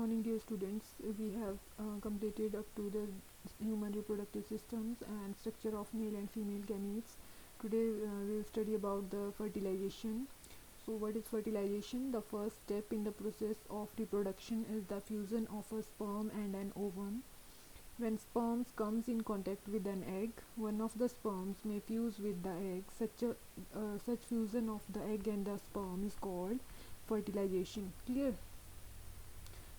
morning, dear students. We have completed up to the human reproductive systems and structure of male and female gametes. Today we will study about the fertilization. So what is fertilization? The first step in the process of reproduction is the fusion of a sperm and an ovum. When sperm comes in contact with an egg, one of the sperms may fuse with the egg. Such fusion of the egg and the sperm is called fertilization. Clear?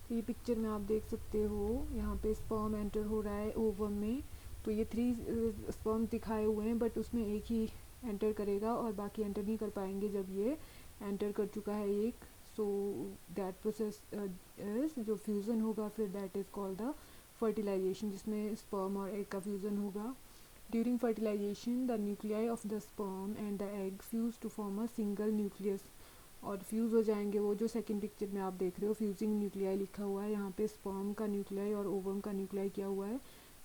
तो ये picture में आप देख सकते हो, यहाँ पे sperm enter हो रहा है ओवम में. तो ये 3 स्पर्म दिखाए हुए हैं, बट उसमें एक ही एंटर करेगा और बाकी एंटर नहीं कर पाएंगे जब ये एंटर कर चुका है एक. सो दैट प्रोसेस इज जो फ्यूज़न होगा फिर that is called the fertilization, जिसमें स्पर्म और एग का फ्यूज़न होगा. During fertilization the nuclei of the sperm and the egg fuse to form a single nucleus, और फ्यूज़ हो जाएंगे. वो जो सेकंड पिक्चर में आप देख रहे हो फ्यूजिंग न्यूक्लियाई लिखा हुआ है, यहाँ पे स्पर्म का न्यूक्लियाई और ओवम का न्यूक्लियाई क्या हुआ है,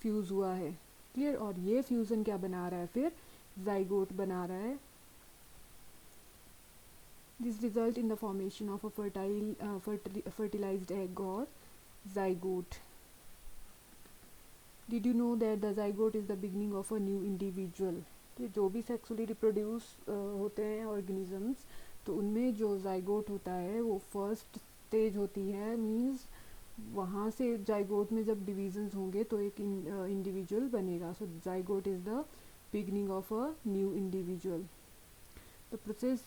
फ्यूज़ हुआ है. क्लियर? और ये फ्यूज़न क्या बना रहा है, फिर जाइगोट बना रहा है. This result in the formation of a fertilized egg और zygote. Did you know that the zygote is the beginning of a new individual. जो भी सेक्सुअली रिप्रोड्यूस होते हैं ऑर्गेनिजम्स, तो उनमें जो जाइगोट होता है वो फर्स्ट स्टेज होती है. मींस वहाँ से जाइगोट में जब डिवीजन्स होंगे तो एक इंडिविजुअल बनेगा. So zygote is the beginning of a new individual. The process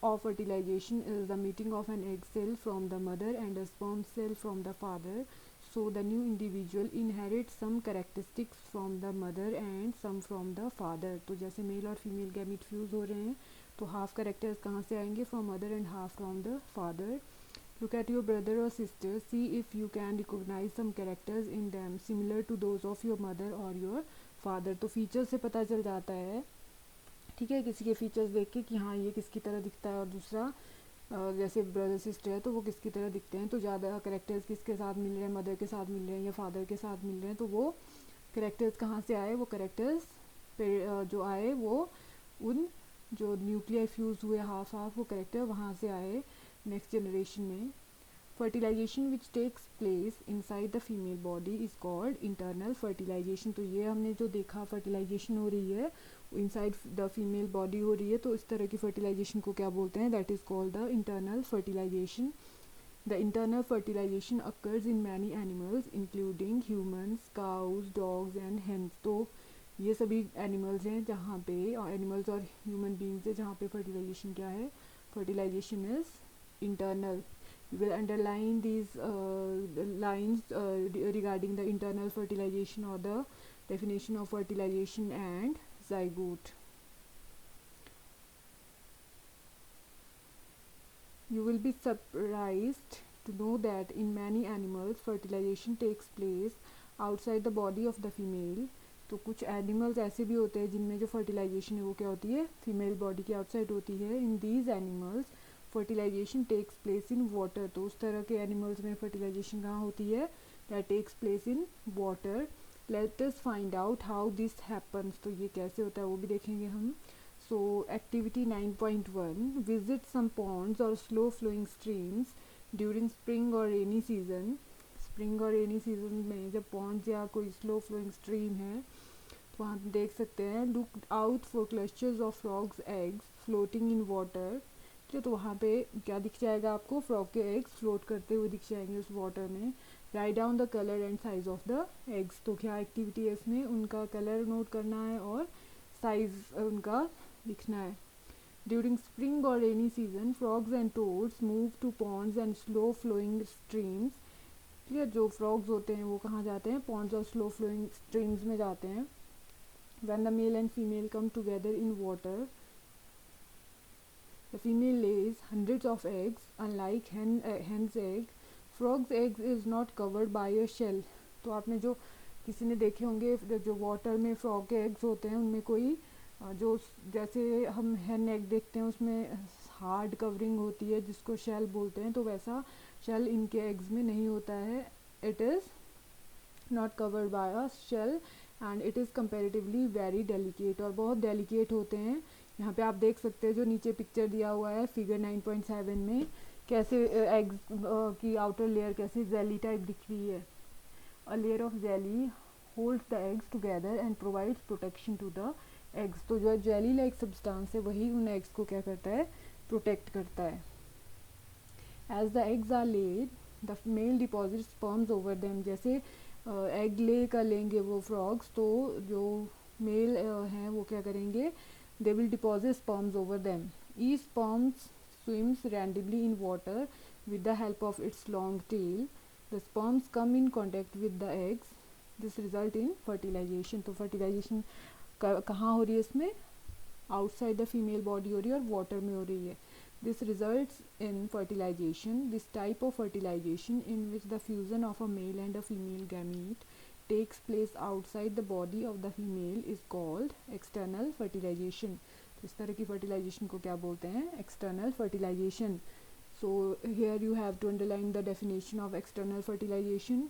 of fertilization is the meeting of an egg cell from the mother and a sperm cell from the father. So the new individual inherits some characteristics from the mother and some from the father. तो जैसे mail और female gamete fuse हो रहे हैं, तो half characters कहाँ से आएंगे, from mother and half from the father. Look at your brother or sister. See if you can recognize some characters in them similar to those of your mother or your father. तो feature से पता चल जाता है, ठीक है, किसी के फीचर्स देख के कि हाँ ये किसकी तरह दिखता है, और दूसरा जैसे ब्रदर सिस्टर है तो वो किसकी तरह दिखते हैं. तो ज़्यादा करेक्टर्स किसके साथ मिल रहे हैं, मदर के साथ मिल रहे हैं या फादर के साथ मिल रहे हैं. तो वो करेक्टर्स कहाँ से आए, वो करेक्टर्स जो आए वो उन जो न्यूक्लियर फ्यूज़ हुए हाफ हाफ, वो करेक्टर वहाँ से आए नेक्स्ट जनरेशन में. Fertilization which takes place inside the female body is called internal fertilization. तो ये हमने जो देखा फर्टिलाइजेशन हो रही है इनसाइड द फीमेल बॉडी हो रही है, तो इस तरह की फर्टिलाइजेशन को क्या बोलते हैं, that is called the internal fertilization. The internal fertilization occurs in many animals including humans, cows, dogs and hens. तो ये सभी एनिमल्स हैं जहाँ पे एनिमल्स और ह्यूमन बींग्स है जहाँ पे फर्टिलाइजेशन क्या है, fertilization is internal. We will underline these lines regarding the internal fertilization or the definition of fertilization and zygote. You will be surprised to know that in many animals fertilization takes place outside the body of the female. तो कुछ animals ऐसे भी होते हैं जिनमें जो fertilisation है वो क्या होती है, फीमेल बॉडी के आउटसाइड होती है. In these animals fertilization takes place in water. तो उस तरह के एनिमल्स में फर्टिलाइजेशन कहाँ होती है, that takes place in water. Let us find out how this happens. तो ये कैसे होता है वो भी देखेंगे हम. So activity 9.1, visit some ponds और slow flowing streams during spring और रेनी सीजन. स्प्रिंग और रेनी सीजन में जब पॉन्ड्स या कोई स्लो फ्लोइंग स्ट्रीम है तो वहाँ देख सकते हैं. Look out for clusters of frogs eggs floating in water. तो वहाँ पे क्या दिख जाएगा आपको, फ्रॉग के एग्स फ्लोट करते हुए दिख जाएंगे उस वाटर में. Write down the colour and size of the eggs. तो क्या एक्टिविटी है इसमें, उनका कलर नोट करना है और साइज उनका लिखना है. ड्यूरिंग स्प्रिंग और rainy season frogs and toads move to ponds and slow flowing streams. Clear? जो फ्रॉग्स होते हैं वो कहाँ जाते हैं, पॉन्ड्स और स्लो फ्लोइंग स्ट्रीम्स में जाते हैं. When the male and female come together in water, the female lays hundreds of eggs. Unlike hen's egg, frog's egg is not covered by a shell. तो आपने जो किसी ने देखे होंगे जो वाटर में फ्रॉग के एग्स होते हैं उनमें कोई जो जैसे हम हैन एग देखते हैं उसमें हार्ड कवरिंग होती है जिसको शेल बोलते हैं, तो वैसा शेल इनके एग्स में नहीं होता है. It is not covered by a shell and it is comparatively very delicate. और बहुत डेलिकेट होते हैं. यहाँ पे आप देख सकते हैं जो नीचे पिक्चर दिया हुआ है फिगर 9.7 में, कैसे एग्स की आउटर लेयर कैसे जेली टाइप दिख रही है. A layer of jelly holds the eggs together and provides protection to the eggs. तो जो जेली लाइक सब्सटेंस है वही उन एग्स को क्या करता है, प्रोटेक्ट करता है. As the eggs are laid the male deposit sperms over them. जैसे एग ले कर लेंगे वो फ्रॉग्स, तो जो मेल हैं वो क्या करेंगे, they will deposit sperms over them. Each sperms swims randomly in water with the help of its long tail. The sperms come in contact with the eggs. This result in fertilization. तो fertilization कहाँ हो रही है इसमें, outside the female body हो रही है और वाटर में हो रही है. This results in fertilization. This type of fertilization in which the fusion of a male and a female gamete takes place outside the body of the female is called external fertilization. तो इस तरह की fertilization को क्या बोलते हैं, external fertilization. So here you have to underline the definition of external fertilization.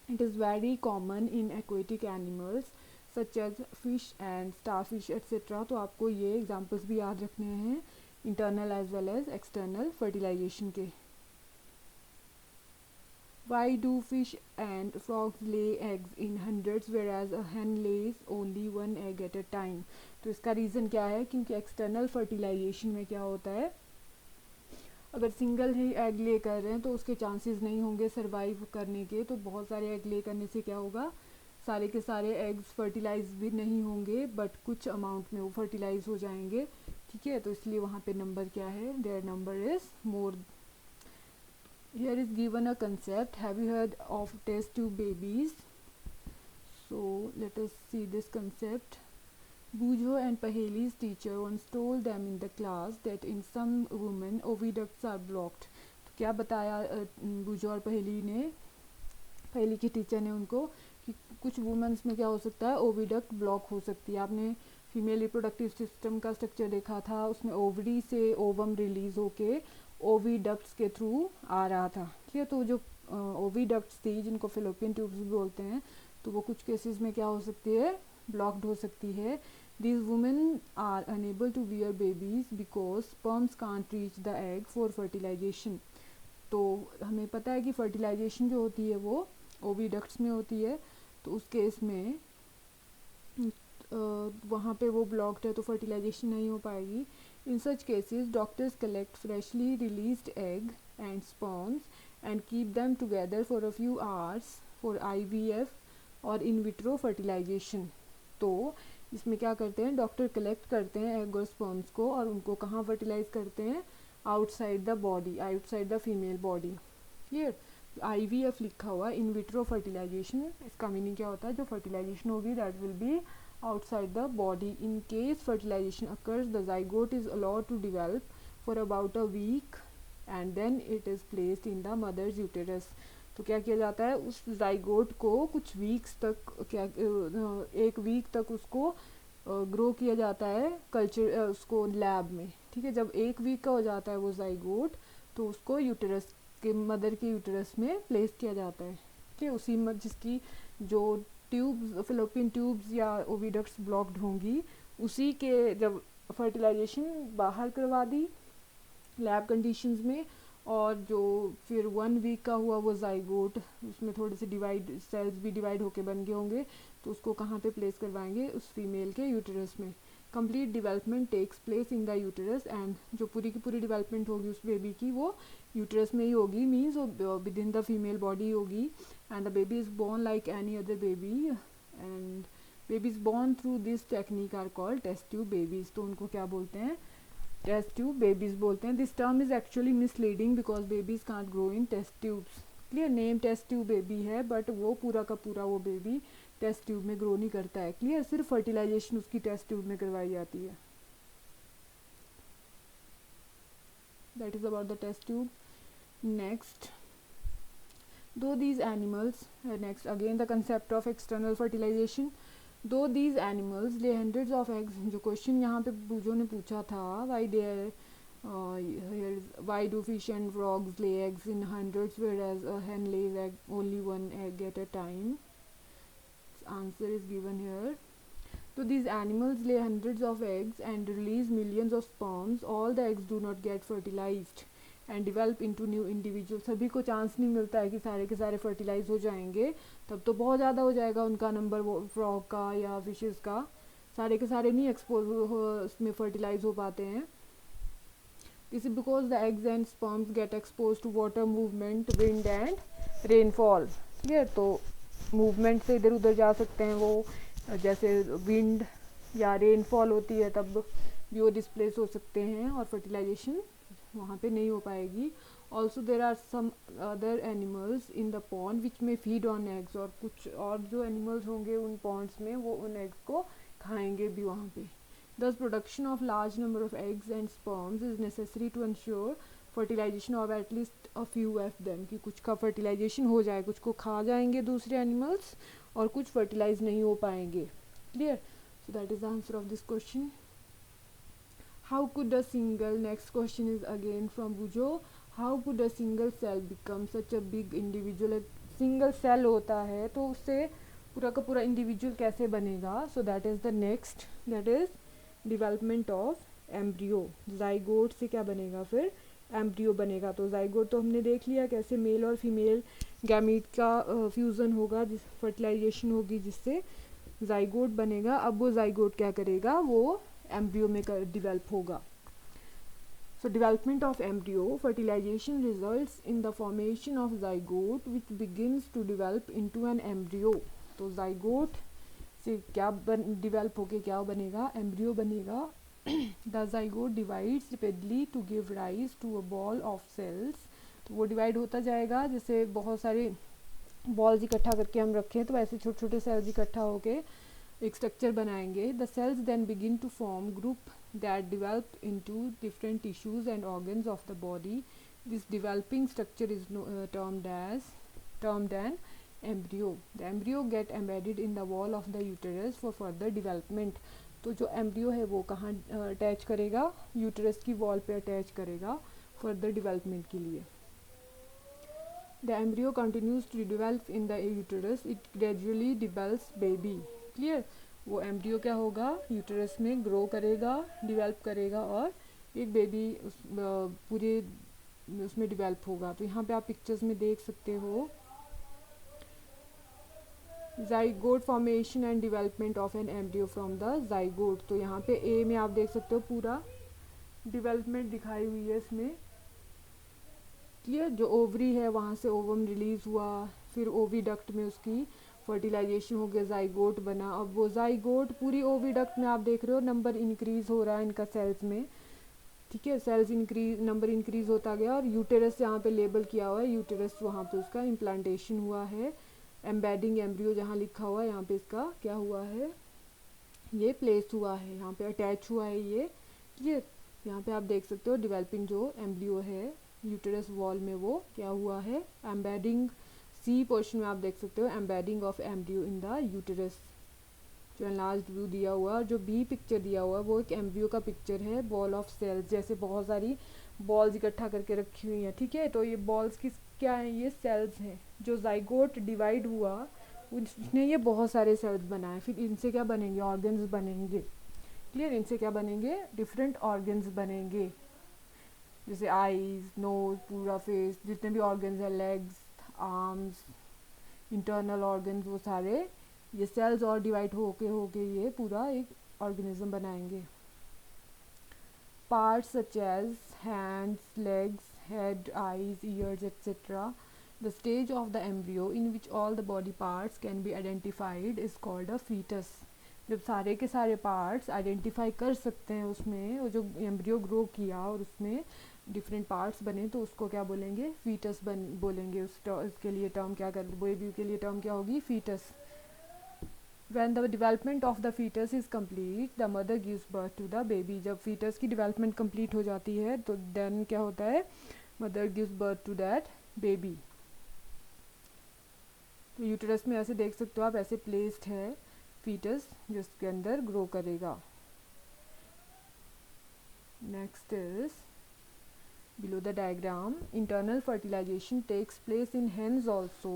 It is very common in aquatic animals such as fish and starfish etc. तो आपको ये examples भी याद रखने हैं internal as well as external fertilization के. Why do fish and frogs lay eggs in hundreds whereas a hen lays only one egg at a time? तो इसका रीज़न क्या है, क्योंकि एक्सटर्नल फर्टिलाइजेशन में क्या होता है, अगर सिंगल ही एग ले कर रहे हैं तो उसके चांसेस नहीं होंगे सरवाइव करने के. तो बहुत सारे एग ले करने से क्या होगा, सारे के सारे एग्स फर्टिलाइज भी नहीं होंगे बट कुछ अमाउंट में वो फर्टिलाइज हो जाएंगे. ठीक है, तो इसलिए वहाँ पे नंबर क्या है, their number is more. Here is given a concept. Have you heard of test tube babies? So let us see this concept. Bujo and Paheli's teacher once told them in the class that in some women oviducts are blocked. तो क्या बताया बुजो और पहेली ने, पहेली के teacher ने उनको, कि कुछ वुमेन्स में क्या हो सकता है, ओविडक्ट ब्लॉक हो सकती है. आपने फीमेल रिप्रोडक्टिव सिस्टम का स्ट्रक्चर देखा था, उसमें ओवरी से ओवम रिलीज होके ओविडक्ट्स के थ्रू आ रहा था. ठीक है, तो जो ओविडक्ट्स थी जिनको फिलोपियन ट्यूब्स भी बोलते हैं, तो वो कुछ केसेस में क्या हो सकती है, ब्लॉक्ड हो सकती है. These women are unable to bear babies because sperms can't reach the egg for fertilization. तो हमें पता है कि फर्टिलाइजेशन जो होती है वो ओविडक्ट्स में होती है, तो उस केस में वहाँ पे वो ब्लॉक्ड है तो फर्टिलाइजेशन नहीं हो पाएगी. In such cases doctors collect freshly released egg and sperms and keep them together for a few hours for IVF और इन विट्रो फर्टिलाइजेशन. तो इसमें क्या करते हैं, डॉक्टर कलेक्ट करते हैं एग और स्पर्म्स को और उनको कहाँ फर्टिलाइज करते हैं, outside the body, outside the female body. Clear. IVF लिखा हुआ इन विट्रो फर्टिलाइजेशन, इसका मीनिंग क्या होता है, जो फर्टिलाइजेशन होगी that will be outside the body. In case fertilization occurs, the zygote is allowed to develop for about a week and then it is placed in the mother's uterus. तो क्या किया जाता है, उस जाइगोट को कुछ weeks तक क्या, एक वीक तक उसको ग्रो किया जाता है कल्चर उसको लैब में. ठीक है, जब एक वीक का हो जाता है वो जाइगोट, तो उसको यूटरस के, मदर के यूटरस में प्लेस किया जाता है. ठीक है, उसी जिसकी जो ट्यूब्स, फिलोपियन ट्यूब्स या ओविडक्ट्स ब्लॉक्ड होंगी, उसी के जब फर्टिलाइजेशन बाहर करवा दी लैब कंडीशंस में, और जो फिर 1 वीक का हुआ वो जाइगोट, उसमें थोड़े से डिवाइड सेल्स भी डिवाइड होके बन गए होंगे, तो उसको कहाँ पे प्लेस करवाएंगे, उस फीमेल के यूटरस में. Complete development takes place in the uterus and जो पूरी की पूरी डिवेलपमेंट होगी उस बेबी की वो यूटरस में ही होगी, मीन्स वो with in the female body होगी. And the baby is born like any other baby and babies born through this technique are called test tube babies. तो उनको क्या बोलते हैं, test tube babies बोलते हैं. This term is actually misleading because babies can't grow in test tubes. Clear, name test tube baby है but वो पूरा का पूरा वो baby test tube में grow नहीं करता है. Clear, सिर्फ fertilization उसकी test tube में करवाई जाती है. That is about the test tube. Next, though these animals, next again the concept of external fertilization. Though these animals lay hundreds of eggs, जो क्वेश्चन यहाँ पे बूजो ने पूछा था, why there why do fish and frogs lay eggs in hundreds whereas a hen lays only one egg at a time. Answer is given here. So these animals lay hundreds of eggs and release millions of sperms. All the eggs do not get fertilized and develop into new individual. सभी को chance नहीं मिलता है कि सारे के सारे fertilise हो जाएंगे, तब तो बहुत ज़्यादा हो जाएगा उनका नंबर, वो फ्रॉग का या फिशेस का। सारे के सारे नहीं एक्सपोज उसमें फर्टिलाइज हो पाते हैं। This is because the eggs and sperms get expose to water movement, wind and rainfall. Clear? तो मूवमेंट से इधर उधर जा सकते हैं वो, जैसे विंड या रेनफॉल होती है तब भी वो डिस्प्लेस हो सकते हैं और फर्टिलाइजेशन वहाँ पे नहीं हो पाएगी। Also there are some other animals in the pond which may feed on eggs, और कुछ और जो एनिमल्स होंगे उन पॉन्ड्स में वो उन एग्स को खाएंगे भी वहाँ पे। Thus production of large number of eggs and sperms is necessary to ensure fertilization of at least a few of them, कि कुछ का फर्टिलाइजेशन हो जाए, कुछ को खा जाएंगे दूसरे एनिमल्स और कुछ फर्टिलाइज नहीं हो पाएंगे। Clear? So that is the answer of this question. How could a single, next question is again from Bujo, how could a single cell become such a big individual? एक single cell होता है तो उससे पूरा का पूरा individual कैसे बनेगा? So that is the next, that is development of embryo. Zygote से क्या बनेगा? फिर एम्ब्रियो बनेगा। तो जाइगोट तो हमने देख लिया कैसे मेल और फीमेल गैमीट का फ्यूज़न होगा, जिस फर्टिलाइजेशन होगी जिससे जाइगोट बनेगा। अब वो जाइगोट क्या करेगा? वो एम्ब्रियो में डिवेल्प होगा। So development of embryo, fertilization results in the formation of zygote which begins to develop into an embryo. तो जाइगोट से क्या डिवेल्प होके क्या बनेगा? एम्ब्रियो बनेगा। The zygote divides repeatedly to give rise to a ball of cells. तो वो divide होता जाएगा, जैसे बहुत सारे बॉल्स इकट्ठा करके हम रखें तो ऐसे छोटे छोटे सेल्स इकट्ठा होके एक स्ट्रक्चर बनाएंगे। The cells then begin to form group that develop into different tissues and organs of the body. This developing structure is termed an embryo. The embryo get embedded in the wall of the uterus for further development. तो जो embryo है वो कहाँ attach करेगा? Uterus की wall पे attach करेगा further development के लिए। The embryo continues to develop in the uterus. It gradually develops baby. Clear? वो एम्ब्रियो क्या होगा? यूटरस में ग्रो करेगा, डिवेल्प करेगा और एक बेबी पूरे उसमें डिवेल्प होगा। तो यहाँ पे आप पिक्चर्स में देख सकते हो zygote formation and development of an embryo from the zygote. तो यहाँ पे ए में आप देख सकते हो पूरा डिवेलपमेंट दिखाई हुई है इसमें। क्लियर? जो ओवरी है वहाँ से ओवम रिलीज हुआ, फिर ओविडक्ट में उसकी फर्टिलाइजेशन हो गया, जाइगोट बना। अब वो जाइगोट पूरी ओविडक्ट में आप देख रहे हो नंबर इंक्रीज हो रहा है इनका सेल्स में। ठीक है? सेल्स इंक्रीज, नंबर इंक्रीज होता गया और यूटेरस यहाँ पे लेबल किया हुआ है, यूटेरस वहाँ पे उसका इम्प्लांटेशन हुआ है। एम्बेडिंग एम्ब्रियो जहाँ लिखा हुआ है यहाँ पे इसका क्या हुआ है? ये प्लेस हुआ है, यहाँ पे अटैच हुआ है ये। क्लियर? यहाँ पे आप देख सकते हो डेवलपिंग जो एम्ब्रियो है यूटेरस वॉल में वो क्या हुआ है? एम्बेडिंग, सी पोर्शन में आप देख सकते हो embedding of embryo in the uterus. जो एनलार्ज्ड व्यू दिया हुआ, जो बी पिक्चर दिया हुआ वो एक एम्ब्रियो का पिक्चर है, बॉल ऑफ सेल्स, जैसे बहुत सारी बॉल्स इकट्ठा करके रखी हुई हैं। ठीक है? तो ये बॉल्स किस क्या है? ये सेल्स हैं। जो जाइगोट डिवाइड हुआ उसने ये बहुत सारे सेल्स बनाए, फिर इनसे क्या बनेंगे? ऑर्गन्स बनेंगे। क्लियर? इनसे क्या बनेंगे? डिफरेंट ऑर्गन्स बनेंगे, जैसे आईज, नोज, पूरा फेस, जितने भी ऑर्गन्स हैं, लेग्स, आर्म्स, इंटरनल ऑर्गन्स, वो सारे ये सेल्स और डिवाइड होके ये पूरा एक ऑर्गेनिज्म बनाएंगे। Parts such as hands, legs, head, eyes, ears etcetera. The stage of the embryo in which all the body parts can be identified is called a fetus. जब सारे के सारे पार्ट्स आइडेंटिफाई कर सकते हैं उसमें, वो जो एम्ब्रियो ग्रो किया और उसमें डिफरेंट पार्ट्स बने तो उसको क्या बोलेंगे? फीटस बोलेंगे। उसके लिए टर्म क्या कर, बेबी के लिए टर्म क्या होगी? Foetus. When the development of the fetus is complete, the mother gives birth to the baby. जब fetus की development complete हो जाती है तो then क्या होता है? Mother gives birth to that baby. तो यूटरस में ऐसे देख सकते हो आप, ऐसे प्लेस्ड है फीटस जिसके अंदर ग्रो करेगा। Next is below the diagram, internal fertilization takes place in hens also,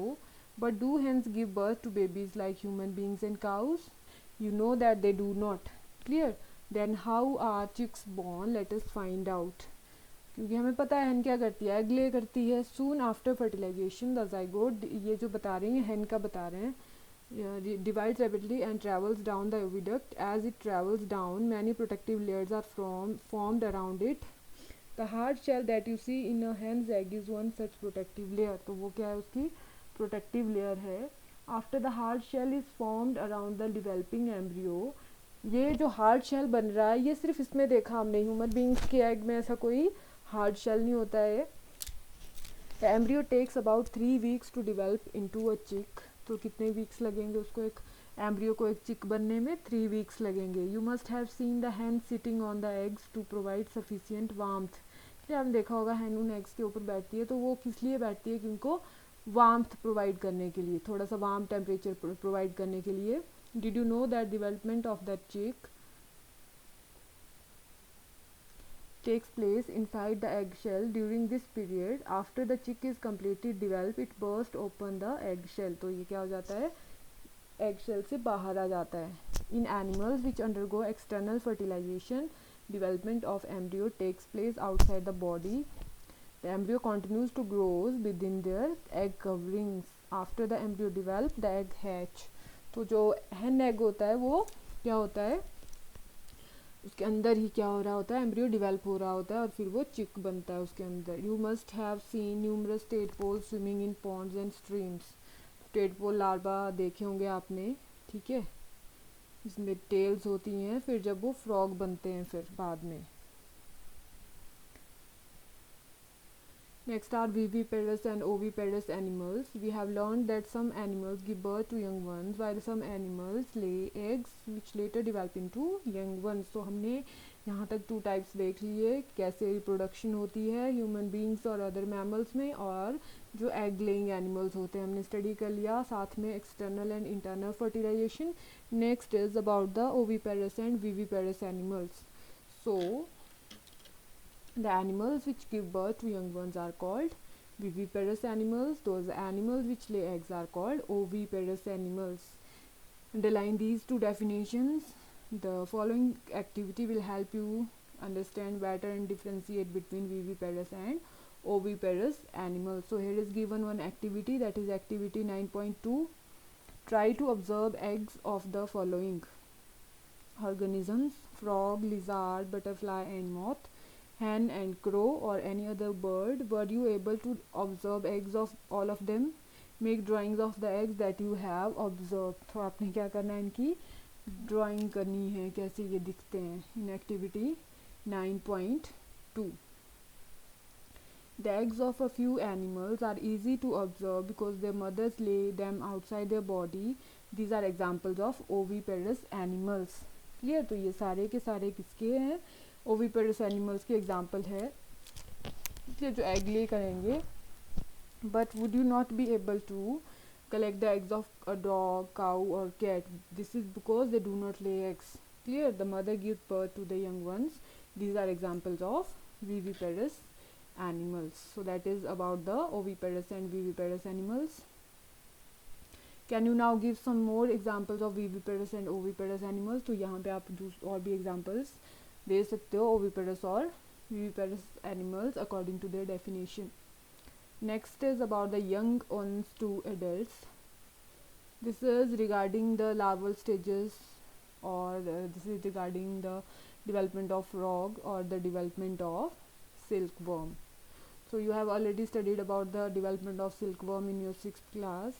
but do hens give birth to babies like human beings and cows? You know that they do not. Clear? Then how are chicks born? Let us find out. क्योंकि हमें पता है हैन क्या करती है, egg lay करती है। Soon after fertilization the zygote, ये जो बता रहे हैं हैन का बता रहे हैं, divides rapidly and travels down the oviduct. As it travels down, many protective layers are formed around it. The hard shell that you see in a hen's egg is one such protective layer. तो वो क्या है, उसकी protective layer है. After the hard shell is formed around the developing embryo, ये जो hard shell बन रहा है ये सिर्फ इसमें देखा हमने, ह्यूमन बींग्स के एग में ऐसा कोई हार्ड शेल नहीं होता है. The embryo takes about 3 weeks to develop into a chick. तो कितने वीक्स लगेंगे उसको, एक एम्ब्रियो को एक चिक बनने में 3 weeks लगेंगे. You must have seen the hen sitting on the eggs to provide sufficient warmth. क्या आपने देखा होगा हैन उन एग्स के ऊपर बैठती है, तो वो किस लिए बैठती है कि उनको वार्मथ प्रोवाइड करने के लिए, थोड़ा सा वार्म टेम्परेचर प्रोवाइड करने के लिए. Did you know that development of that चिक takes place inside the eggshell during this period. After the chick is completely developed, it bursts open the eggshell. तो ये क्या हो जाता है, eggshell से बाहर आ जाता है. In animals which undergo external fertilization, development of embryo takes place outside the body. The embryo continues to grow within their egg coverings. After the embryo develop, the egg hatch. तो जो hen egg होता है वो क्या होता है, उसके अंदर ही क्या हो रहा होता है, एम्ब्रियो डिवेल्प हो रहा होता है और फिर वो चिक बनता है उसके अंदर. You must have scene numerous tadpole swimming in Pond's and streams. Tadpole larva देखे होंगे आपने, ठीक है, इसमें टेल्स होती हैं, फिर जब वो फ्रॉग बनते हैं फिर बाद में. Next are viviparous and oviparous animals. We have learned that some animals give birth to young ones while some animals lay eggs which later develop into young ones. तो हमने यहाँ तक 2 types देख लिए, कैसे रिप्रोडक्शन होती है ह्यूमन बींग्स और अदर मैमल्स में, और जो एग लेइंग एनिमल्स होते हैं हमने स्टडी कर लिया, साथ में external and internal fertilization. Next is about the oviparous and viviparous animals. So the animals which give birth to young ones are called viviparous animals. Those animals which lay eggs are called oviparous animals. Underline these 2 definitions. The following activity will help you understand better and differentiate between viviparous and oviparous animals. So here is given one activity, that is activity 9.2. Try to observe eggs of the following organisms: frog, lizard, butterfly and moth, hen and crow or any other bird. Were you able to observe eggs of all of them? Make drawings of the eggs that you have observed. तो आपने क्या करना है, इनकी drawing करनी है कैसे ये दिखते हैं. In activity 9.2. The eggs of a few animals are easy to observe because their mothers lay them outside their body. These are examples of oviparous animals. Clear. तो ये सारे के सारे किसके हैं, ओविपेरस एनिमल्स के एग्जाम्पल है, इसलिए जो एग ले करेंगे. But would you not be able to collect the eggs of a dog, cow और cat. This is because they do not lay eggs. Clear. The mother give birth to the young ones. These are examples of viviparous animals. So that is about the oviparous and viviparous animals. Can you now give some more examples of viviparous and oviparous animals? तो यहाँ पे आप और भी examples दे सकते हो oviparous और viviparous animals according to their definition. Next is about the young ones to adults. This is regarding the larval stages, or this is regarding the development of frog or the development of silkworm. So you have already studied about the development of silkworm in your 6th class.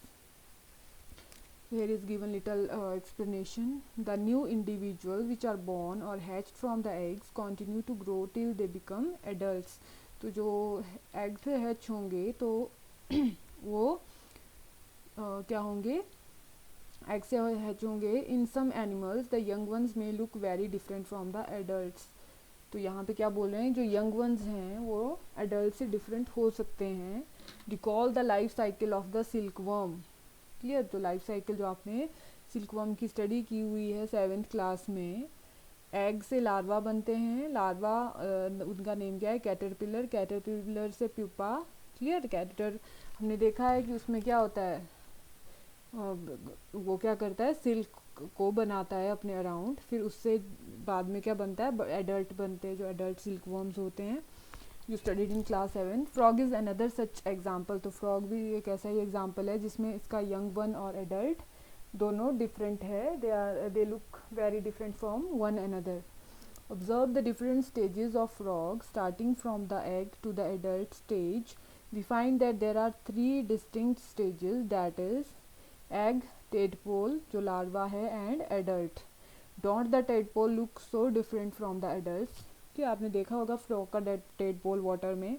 Here is given little explanation. The new individuals which are born or hatched from the eggs continue to grow till they become adults. तो जो egg से hatch होंगे तो वो क्या होंगे, egg से hatch होंगे. In some animals the young ones may look very different from the adults. तो यहाँ पे क्या बोल रहे हैं, जो यंग वंस हैं वो एडल्ट से डिफरेंट हो सकते हैं. Recall the life cycle of the silkworm. Clear. तो लाइफ साइकिल जो आपने सिल्कवर्म की स्टडी की हुई है 7th क्लास में, एग से लार्वा बनते हैं. लार्वा उनका नेम क्या है, कैटरपिलर. कैटरपिलर से प्यूपा. क्लियर. कैटर हमने देखा है कि उसमें क्या होता है, वो क्या करता है, सिल्क को बनाता है अपने अराउंड, फिर उससे बाद में क्या बनता है, एडल्ट बनते हैं जो एडल्ट सिल्कवर्म्स होते हैं. You studied in class 7. Frog is another such example. तो फ्रॉग भी एक ऐसा ही एग्जाम्पल है जिसमें इसका यंग वन और एडल्ट दोनों डिफरेंट है. They look very different from one another. Observe the different stages of frog starting from the egg to the adult stage. We find that there are three distinct stages, that is egg, tadpole जो larva है and adult. Don't the tadpole look so different from the adults? कि आपने देखा होगा frog का tadpole water में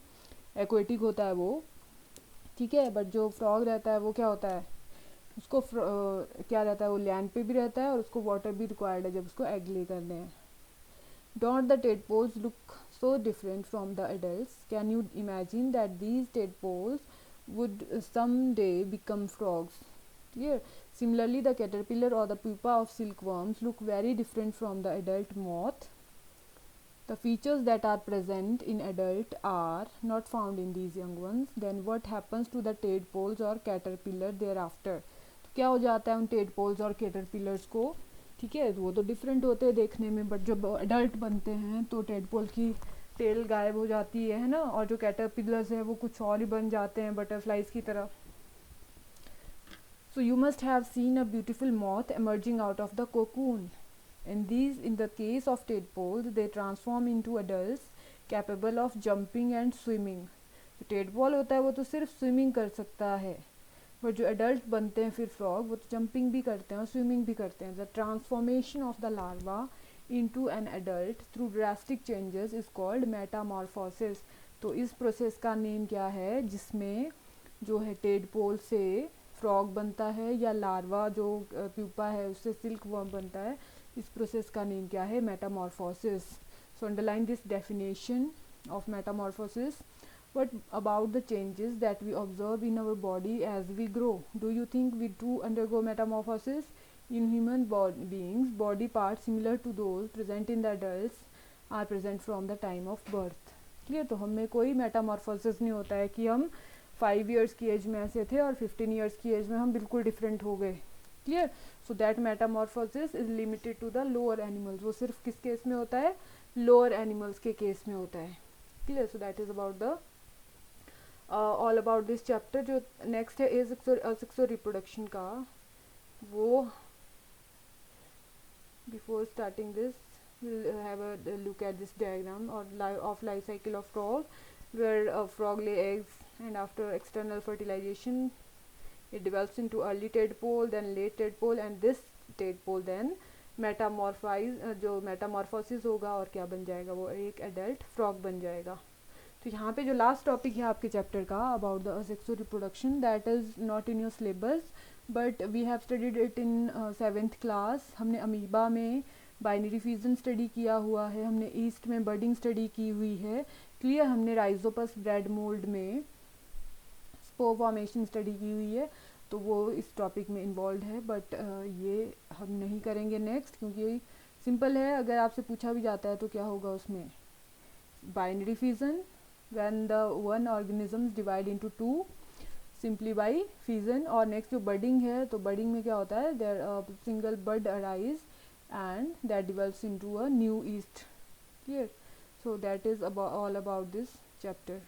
aquatic होता है वो, ठीक है, बट जो फ्रॉग रहता है वो क्या होता है, उसको क्या रहता है, वो लैंड पे भी रहता है और उसको वाटर भी रिक्वायर्ड है जब उसको एग ले करने हैं. Don't the tadpoles look so different from the adults? Can you imagine that these tadpoles would someday become frogs? Clear? Similarly, the caterpillar or the pupa of silkworms look very different from the adult moth. The features that are present in adult are not found in these young ones. Then what happens to the tadpoles or caterpillar thereafter? तो क्या हो जाता है उन tadpoles और caterpillars को, ठीक है, वो तो डिफरेंट होते हैं देखने में, बट जब अडल्ट बनते हैं तो टेडपोल की टेल गायब हो जाती है ना, और जो कैटरपिलर्स है वो कुछ और ही बन जाते हैं बटरफ्लाइज की तरह. So you must have seen a beautiful moth emerging out of the cocoon. In the case of tadpoles, they transform into adults capable of jumping and swimming. जो टेडपोल होता है वो तो सिर्फ स्विमिंग कर सकता है, बट जो एडल्ट बनते हैं फिर फ्रॉग वो तो जंपिंग भी करते हैं और स्विमिंग भी करते हैं. The transformation of the larva into an adult through drastic changes is called Metamorphosis. तो इस प्रोसेस का नेम क्या है जिसमें जो है टेडपोल से फ्रॉग बनता है या लार्वा जो प्यूपा है उससे सिल्क वर्म बनता है, इस प्रोसेस का नेम क्या है, Metamorphosis. So underline this definition of Metamorphosis. What about the changes that we observe in our body as we grow? Do you think we too undergo metamorphosis? In human beings, body parts similar to those present in the adults are present from the time of birth. Clear? तो हमें कोई Metamorphosis नहीं होता है कि हम 5 years की as में ऐसे थे और 15 years की एज में हम बिल्कुल डिफरेंट हो गए. Clear? So that metamorphosis is limited to the lower animals. वो सिर्फ किस केस में होता है, लोअर एनिमल्स के केस में होता है. Clear? So that is about the all about this chapter. जो नेक्स्ट है इज सेक्सुअल रिप्रोडक्शन का. वो before starting this we'll have a look at this diagram or life cycle of frog, where a frog lay eggs and after external fertilization it develops into early tadpole, then late tadpole, and this tadpole then जो Metamorphosis होगा और क्या बन जाएगा, वो एक adult frog बन जाएगा. तो यहाँ पे जो लास्ट टॉपिक है आपके चैप्टर का about the sexual reproduction, that is not in your syllabus but we have studied it in 7th class. हमने अमीबा में बाइनरी फ्यूजन स्टडी किया हुआ है, हमने ईस्ट में बर्डिंग स्टडी की हुई है. क्लियर? हमने राइजोपस ब्रेड मोल्ड में स्पोर फॉर्मेशन स्टडी की हुई है, तो वो इस टॉपिक में इन्वॉल्व है, बट ये हम नहीं करेंगे नेक्स्ट, क्योंकि सिंपल है. अगर आपसे पूछा भी जाता है तो क्या होगा उसमें, binary fusion when the one organisms divide into two simply by fission. और नेक्स्ट जो बर्डिंग है, तो बर्डिंग में क्या होता है, there single bud arise and that develops into a new yeast. Clear? So that is all about this chapter.